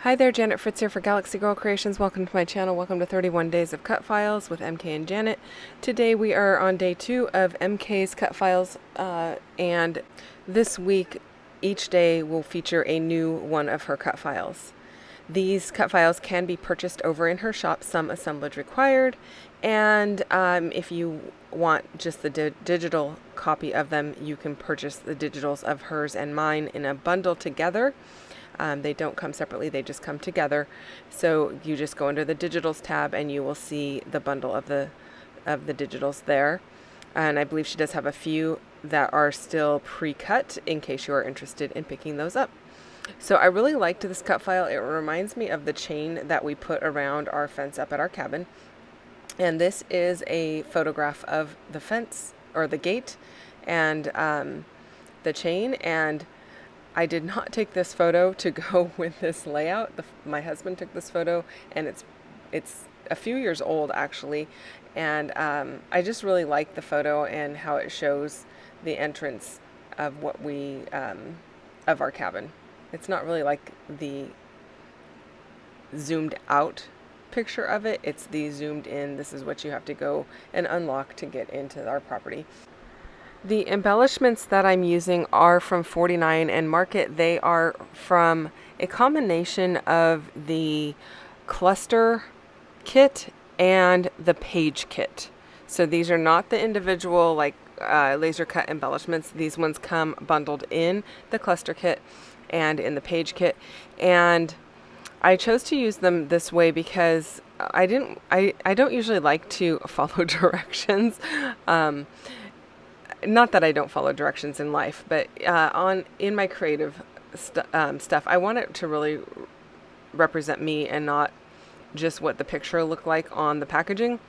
Hi there, Janet Fritz here for Galaxy Girl Creations. Welcome to my channel. Welcome to 31 Days of Cut Files with MK and Janet. Today we are on day 2 of MK's Cut Files, and this week each day will feature a new one of her cut files. These cut files can be purchased over in her shop, some assemblage required, and if you want just the digital copy of them, you can purchase the digitals of hers and mine in a bundle together. They don't come separately, they just come together. So you just go under the digitals tab and you will see the bundle of the digitals there. And I believe she does have a few that are still pre-cut in case you are interested in picking those up. So I really liked this cut file. It reminds me of the chain that we put around our fence up at our cabin. And this is a photograph of the fence or the gate and the chain, and I did not take this photo to go with this layout. My husband took this photo, and it's a few years old actually, and I just really like the photo and how it shows the entrance of what we of our cabin. It's not really like the zoomed out picture of it. It's the zoomed in. This is what you have to go and unlock to get into our property. The embellishments that I'm using are from 49 and Market. They are from a combination of the cluster kit and the page kit. So these are not the individual like laser cut embellishments. These ones come bundled in the cluster kit and in the page kit. And I chose to use them this way because I don't usually like to follow directions. Not that I don't follow directions in life, but in my creative stuff, I want it to really represent me and not just what the picture looked like on the packaging.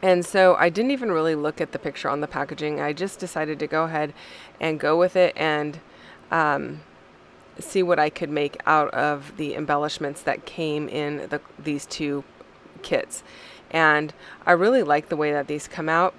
And so I didn't even really look at the picture on the packaging. I just decided to go ahead and go with it and see what I could make out of the embellishments that came in these two kits. And I really like the way that these come out.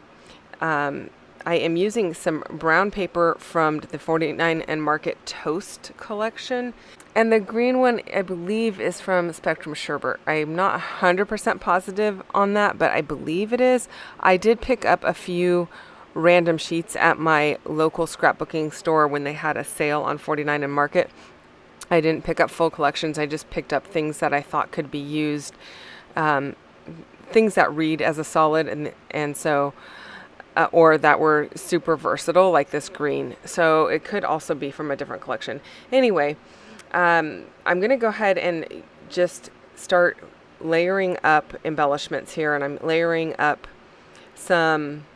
I am using some brown paper from the 49 and Market Toast collection. And the green one, I believe, is from Spectrum Sherbert. I'm not 100% positive on that, but I believe it is. I did pick up a few random sheets at my local scrapbooking store when they had a sale on 49 and Market. I didn't pick up full collections. I just picked up things that I thought could be used, things that read as a solid, and so... or that were super versatile, like this green. So it could also be from a different collection. Anyway, I'm going to go ahead and just start layering up embellishments here. And I'm layering up some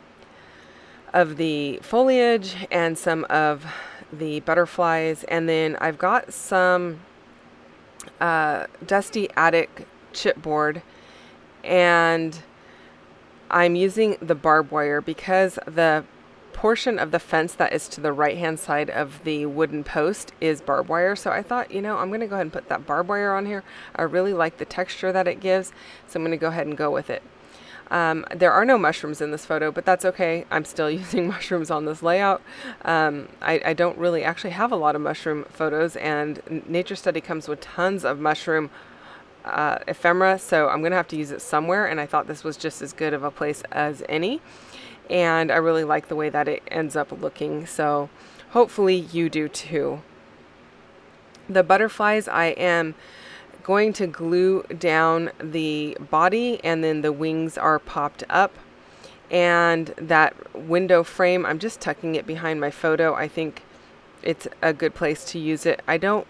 of the foliage and some of the butterflies. And then I've got some dusty attic chipboard, and I'm using the barbed wire because the portion of the fence that is to the right hand side of the wooden post is barbed wire. So I thought, I'm going to go ahead and put that barbed wire on here. I really like the texture that it gives, so I'm going to go ahead and go with it. There are no mushrooms in this photo, but that's okay. I'm still using mushrooms on this layout. I don't really actually have a lot of mushroom photos, and Nature Study comes with tons of mushroom ephemera, so I'm gonna have to use it somewhere, and I thought this was just as good of a place as any, and I really like the way that it ends up looking, so hopefully you do too. The butterflies, I am going to glue down the body, and then the wings are popped up, and that window frame, I'm just tucking it behind my photo. I think it's a good place to use it. I don't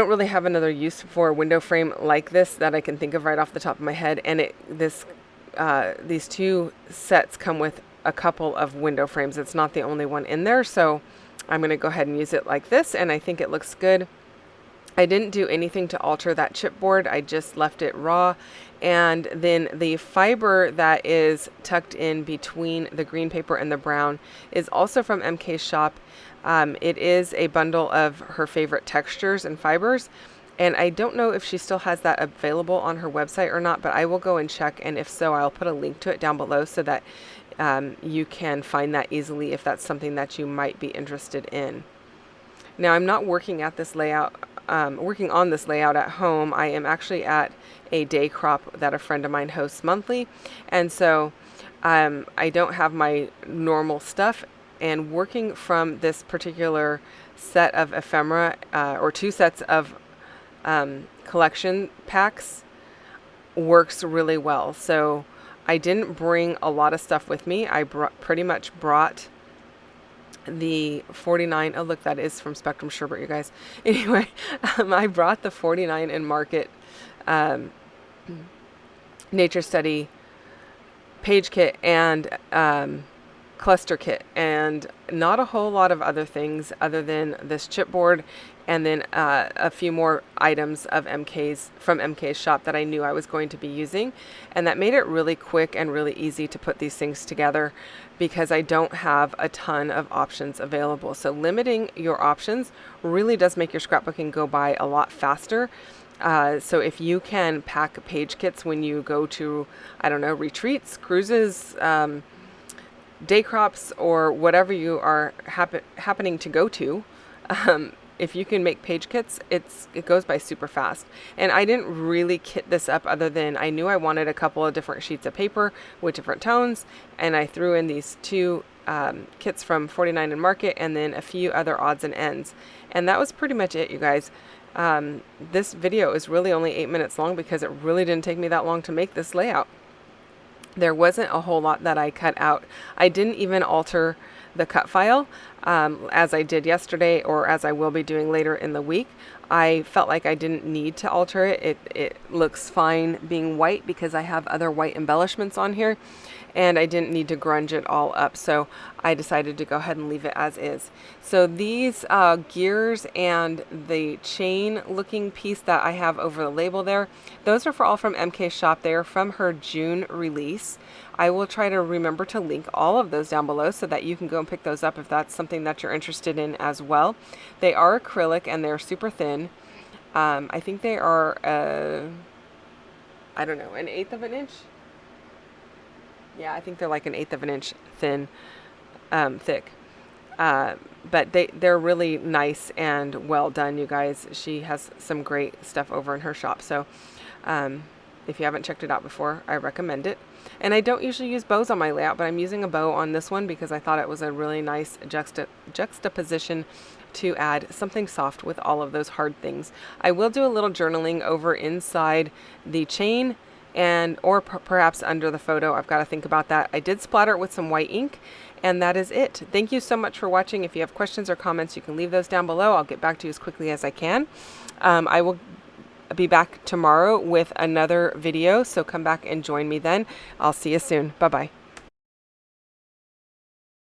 really have another use for a window frame like this that I can think of right off the top of my head. And these two sets come with a couple of window frames. It's not the only one in there. So I'm going to go ahead and use it like this. And I think it looks good. I didn't do anything to alter that chipboard. I just left it raw. And then the fiber that is tucked in between the green paper and the brown is also from MK's shop. It is a bundle of her favorite textures and fibers, and I don't know if she still has that available on her website or not, but I will go and check, and if so, I'll put a link to it down below so that you can find that easily if that's something that you might be interested in. Now, I'm not working at this layout working on this layout at home, I am actually at a day crop that a friend of mine hosts monthly. And so I don't have my normal stuff, and working from this particular set of ephemera, or two sets of collection packs, works really well. So I didn't bring a lot of stuff with me. I pretty much brought the 49. Oh, look, that is from Spectrum Sherbet, you guys. Anyway, I brought the 49 in Market Nature Study page kit and cluster kit, and not a whole lot of other things other than this chipboard, and then a few more items of from MK's shop that I knew I was going to be using, and that made it really quick and really easy to put these things together because I don't have a ton of options available. So limiting your options really does make your scrapbooking go by a lot faster. So if you can pack page kits when you go to, I don't know, retreats, cruises, day crops, or whatever you are happening to go to, if you can make page kits, it goes by super fast. And I didn't really kit this up other than I knew I wanted a couple of different sheets of paper with different tones, and I threw in these two kits from 49 and Market, and then a few other odds and ends. And that was pretty much it, you guys. This video is really only 8 minutes long because it really didn't take me that long to make this layout. There wasn't a whole lot that I cut out. I didn't even alter the cut file as I did yesterday, or as I will be doing later in the week. I felt like I didn't need to alter it. It looks fine being white because I have other white embellishments on here, and I didn't need to grunge it all up. So I decided to go ahead and leave it as is. So these gears and the chain looking piece that I have over the label there, those are all from MK's shop. They are from her June release. I will try to remember to link all of those down below so that you can go and pick those up if that's something that you're interested in as well. They are acrylic and they're super thin. I think they are, I don't know, 1/8 of an inch? Yeah, I think they're like 1/8 of an inch thin, thick. But they're really nice and well done, you guys. She has some great stuff over in her shop. So if you haven't checked it out before, I recommend it. And I don't usually use bows on my layout, but I'm using a bow on this one because I thought it was a really nice juxtaposition to add something soft with all of those hard things. I will do a little journaling over inside the chain, or perhaps under the photo. I've got to think about that. I did splatter it with some white ink, and that is it. Thank you so much for watching. If you have questions or comments, you can leave those down below. I'll get back to you as quickly as I can. I will be back tomorrow with another video, so come back and join me then. I'll see you soon. Bye-bye.